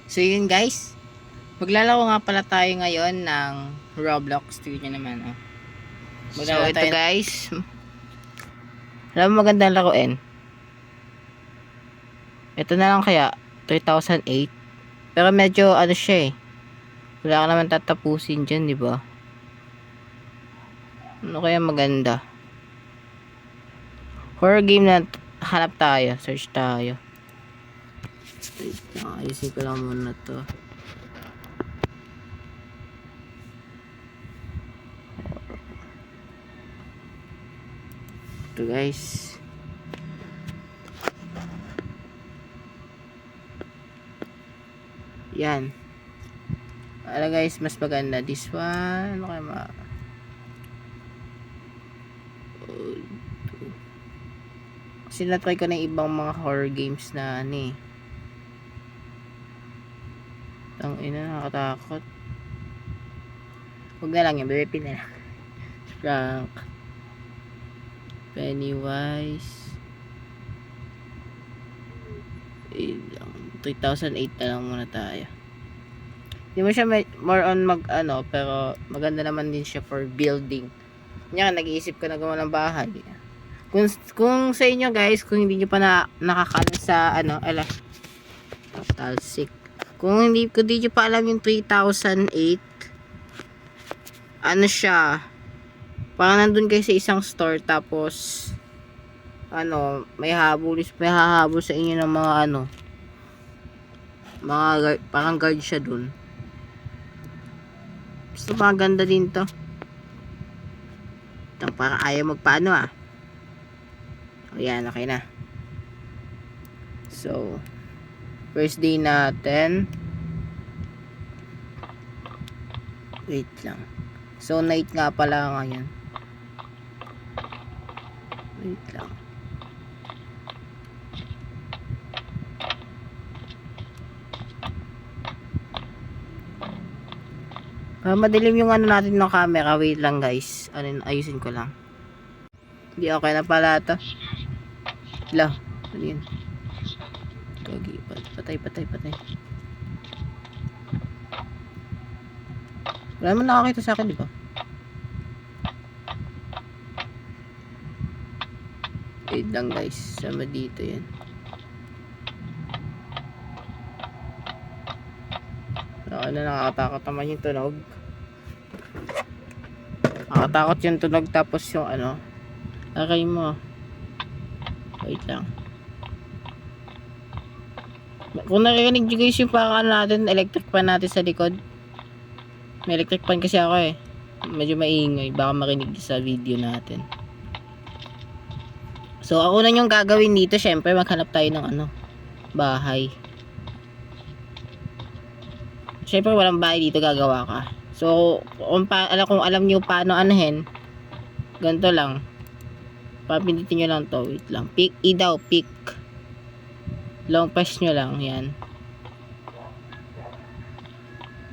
So yun guys, maglalaro nga pala tayo ngayon ng Roblox. Tignan nyo naman oh. So ito guys, alam mo magandang laruin. Ito na lang kaya 3008. Pero medyo ano siya eh, wala ka naman tatapusin dyan, di ba? Ano kaya maganda? Horror game na hanap tayo, search tayo. Ayusin ko lang muna to. Ito guys. Yan. Ano guys, mas maganda this one. Ano kaya kasi na-try ko na ibang mga horror games na ano eh. Ang ina, nakakatakot. Huwag na lang yun, BBP na lang. Frank. Pennywise. 3008 na lang muna tayo. Hindi mo siya more on ano, pero maganda naman din siya for building. Kanya nag-iisip ka na gumawa ng bahay. Kung sa inyo guys, kung hindi nyo pa nakakala sa ano, talsik. Kung hindi nyo pa alam yung 3008, ano siya, parang nandun kayo sa isang store, tapos ano, may hahabol sa inyo ng mga ano, parang guard siya dun. Basta maganda din to. Itang parang ayaw magpaano ah. O yan, okay na. So, first day natin. Wait lang. So, night nga pala ngayon. Wait lang. Madilim yung ano natin ng camera. Wait lang guys. Ayusin ko lang. Hindi okay na pala ito. Hala. Ano yun? Gagi. Patay. Wala naman nakakita sa akin, di ba? Wait lang guys. Sama dito yan. Nakakatakot naman yung tunog. Nakakatakot yung tunog, tapos yung ano. Okay mo. Wait lang. Kung narinig nyo guys yung parang ano natin, electric fan natin sa likod. May electric fan kasi ako eh. Medyo maingay. Baka marinig sa video natin. So, ako na yung gagawin dito. Syempre, maghanap tayo ng ano, bahay. Syempre, walang bahay dito, gagawa ka. So, kung alam nyo paano anahin, ganito lang. Papindutin nyo lang to. Wait lang. Pick. Long press nyo lang. Yan.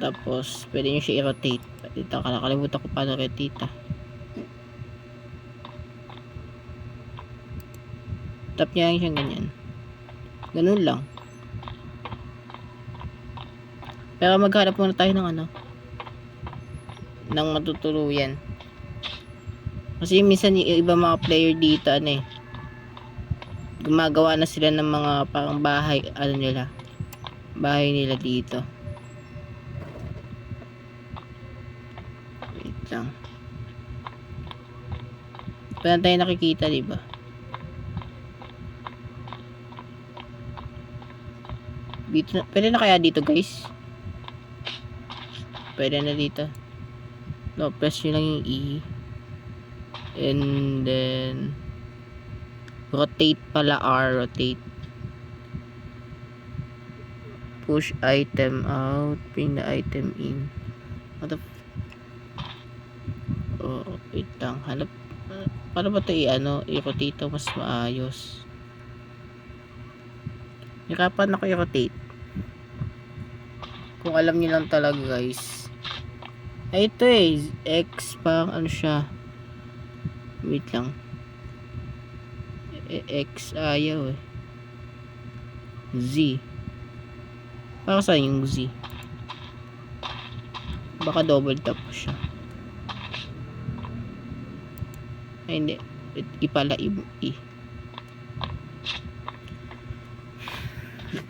Tapos, pwede nyo siya i-rotate. Dito, nakalimutan ko paano rotate. Tap nyo lang siyang ganyan. Ganun lang. Pero maghanap muna tayo ng ano, ng matutuluyan. Kasi minsan yung iba mga player dito ano eh, gumagawa na sila ng mga parang bahay nila dito. Wait lang. Pwede tayo nakikita, diba? Dito pwede na kaya dito guys? Pwede na dito. No, press nyo lang yung E. And then rotate pala, R, rotate. Push item out, bring the item in. What the wait lang, hanap. Paano ba ito i-rotate ito mas maayos? Hirapan ako i-rotate. Kung alam niyo lang talaga guys. Ay, ito eh, X parang ano siya. Wait lang. X ayaw eh. Z. Para saan yung Z? Baka double tap po siya. Ay, hindi. Ipala I.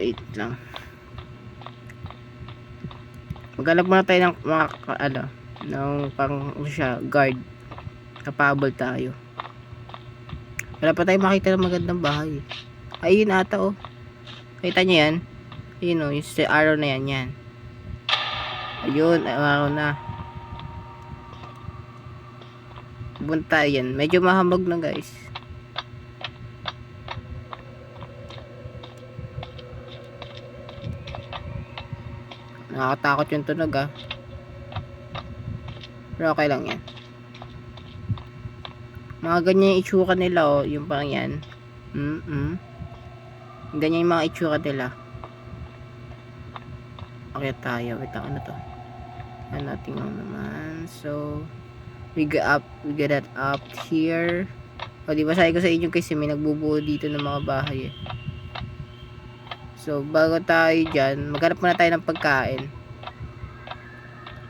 Wait lang. Maghanap muna tayo ng mga ng pang siya guard. Kapabol tayo. Wala pa tayo makita ng magandang bahay. Ayun ata oh. Kita niyo yan? Ayun oh, yung arrow na yan. Ayun, araw na. Punta yan. Medyo mahamog na guys. Nakakatakot yung tunog ah. Pero okay lang yan. Mga ganyan yung itsura nila oh. Yung pang yan. Ganyan yung mga itsura nila. Okay tayo. Wait lang, ano to? Yan natin lang naman. So, we get that up here. O, diba sabi ko sa inyo kasi may nagbubuo dito ng mga bahay eh. So, bago tayo dyan, maghanap muna tayo ng pagkain.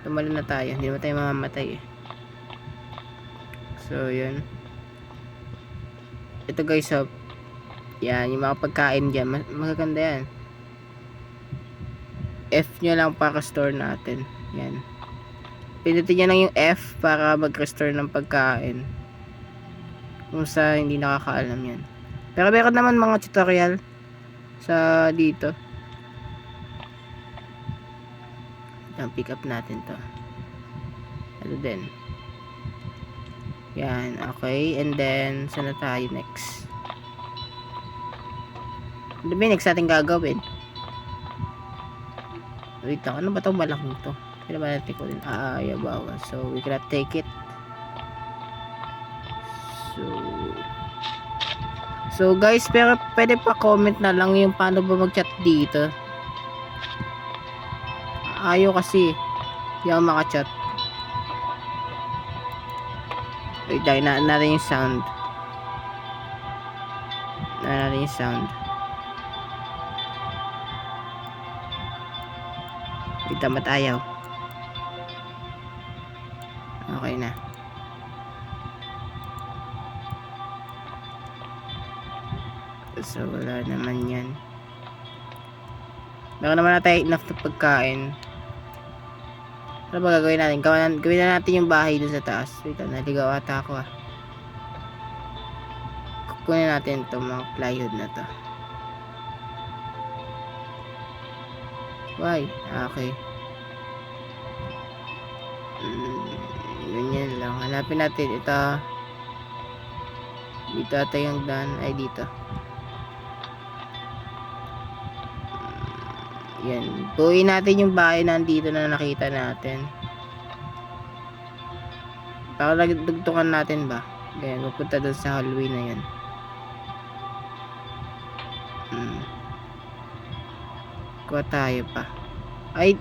Tumalo na tayo. Hindi naman tayo mamamatay eh. So, yun. Ito guys, so, yan, yung mga pagkain dyan. Magaganda yan. F nyo lang para store natin. Yan. Pindutin nyo lang yung F para mag-restore ng pagkain. Kung sa hindi nakakaalam yan. Pero meron naman mga tutorial sa dito. Yan, pick up natin to. Ito din. Yan, okay. And then, saan na tayo next? Ano ba yung next natin gagawin? Wait lang, ano ba itong malaking to? Kaya ba natin ko din? Ayaw bawa. So, we cannot take it. So guys, pero pwede pa comment na lang yung paano ba mag-chat dito. Ayaw kasi. Hindi ako maka-chat. Wait, dahil natin yung sound. Natin yung sound. Wait, tamat ayaw. Okay na. So, wala naman yan. Meron naman na tayo enough na pagkain. Ano ba gagawin natin? Gawin na natin yung bahay dun sa taas. Wait, naligaw ata ako ah. Kukunin natin itong mga plywood na to. Why? Okay. Ganyan lang. Hanapin natin ito. Dito ata yung daan. Ay, dito. Yan. Buuin natin yung bahay nandito na nakita natin. Para dugtungan natin ba? Ganyan. Pupunta doon sa hallway na yan. Kuha tayo pa. Ay.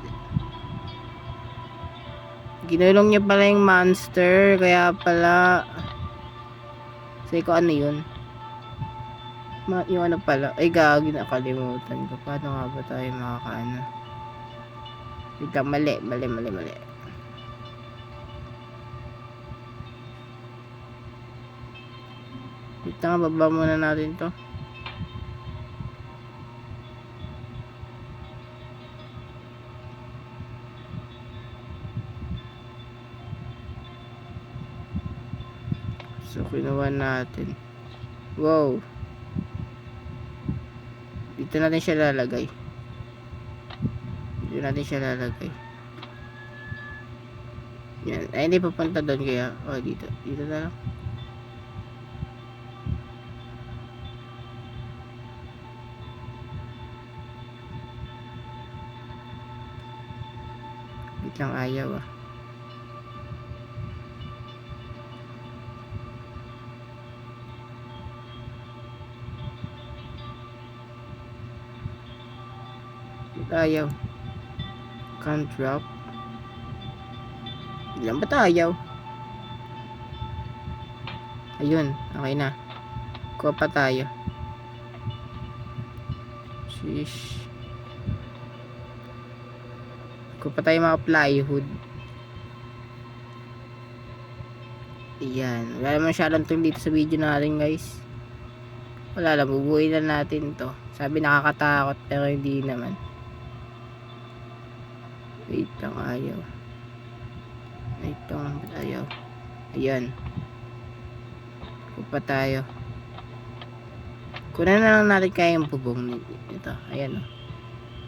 Ginulong niya pala yung monster. Kaya pala. Say ko ano yun? Yung ano pala, ay gagi, nakalimutan ko. Paano nga ba tayo makakaano? Wait lang, mali. Wait lang, baba muna natin to. So, kinuha natin. Wow. Dito natin siya lalagay. Yan. Ay, hindi papunta doon kaya. Oh, dito. Dito na lang. Dito lang ayaw ah. Ayaw. Can't drop. Ilan ba ayaw? Ayun, okay na. Kuha pa tayo. Sheesh. Kuha tayo mga plywood. Ayan. Wala naman masyadong tool dito sa video natin guys. Wala lang. Bubuhay lang natin to. Sabi nakakatakot pero hindi naman. Wait lang. Ayaw. Wait lang. Ayaw. Ayan. Kuha tayo. Kunan na lang natin kaya yung bubong ito. Ayan o.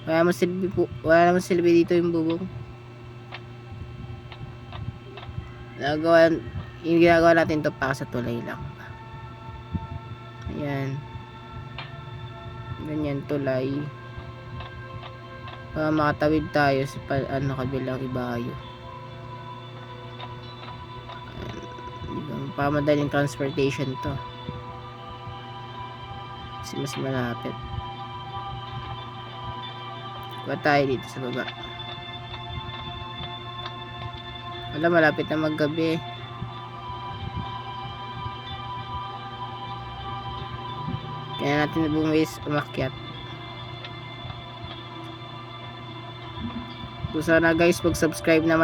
Wala naman silbi dito yung bubong. Yung ginagawa natin to para sa tulay lang. Ayan. Ganyan tulay. Para makatawid tayo sa kabilang ibayo. Para madaling transportation to. Kasi mas malapit. Kuha tayo dito sa baba. Wala, malapit na maggabi. Kaya natin bumawis umakyat. So sana guys, subscribe na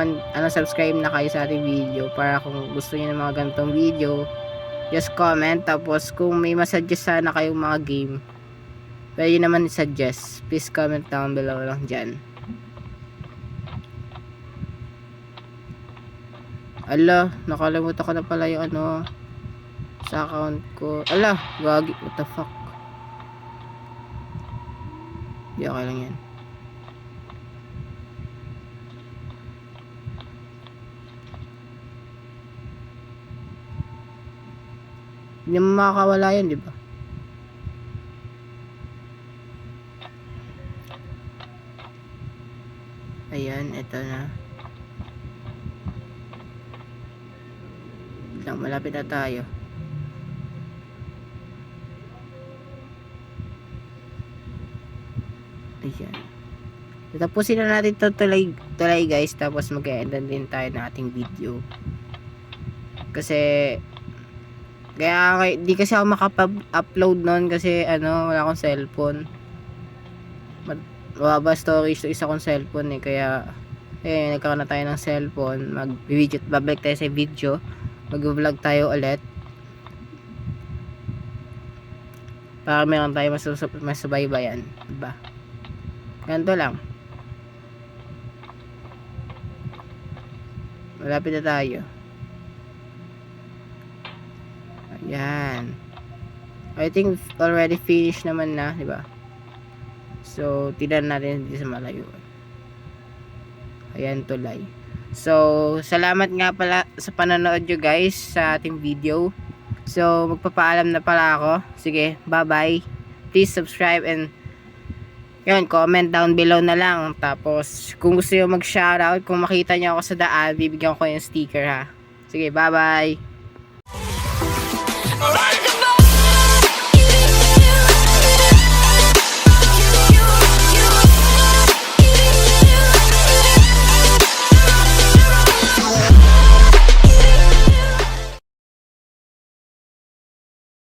kayo sa ating video para kung gusto niyo ng mga ganitong video, just comment. Tapos kung may masuggest sana kayong mga game, pwede naman i-suggest. Please comment down below lang dyan. Ala, nakalimutan ko na pala yung sa account ko. Ala, gagi, what the fuck. Di okay lang yan. Hindi mo makakawala yun, di ba? Ayan, eto na. Lang, malapit na tayo. Ayan. Tapusin na natin ito tulay guys. Tapos mag-e-end din tayo ng ating video. Kasi kaya di kasi ako makapag-upload noon kasi wala akong cellphone. Mababa storage to isa kong cellphone kaya nagkaroon na tayo ng cellphone. Babalik tayo sa video. Mag-vlog tayo ulit. Para meron tayo masubaybayan, diba? Ganito lang. Malapit na tayo. Ayan. I think already finished naman na, di ba? So, tignan natin dito sa malayo. Ayan, tulay. So, salamat nga pala sa panonood nyo guys sa ating video. So, magpapaalam na pala ako. Sige, bye-bye. Please subscribe and yun, comment down below na lang. Tapos, kung gusto nyo mag-shoutout, kung makita nyo ako sa daan, bibigyan ko yung sticker ha. Sige, bye-bye.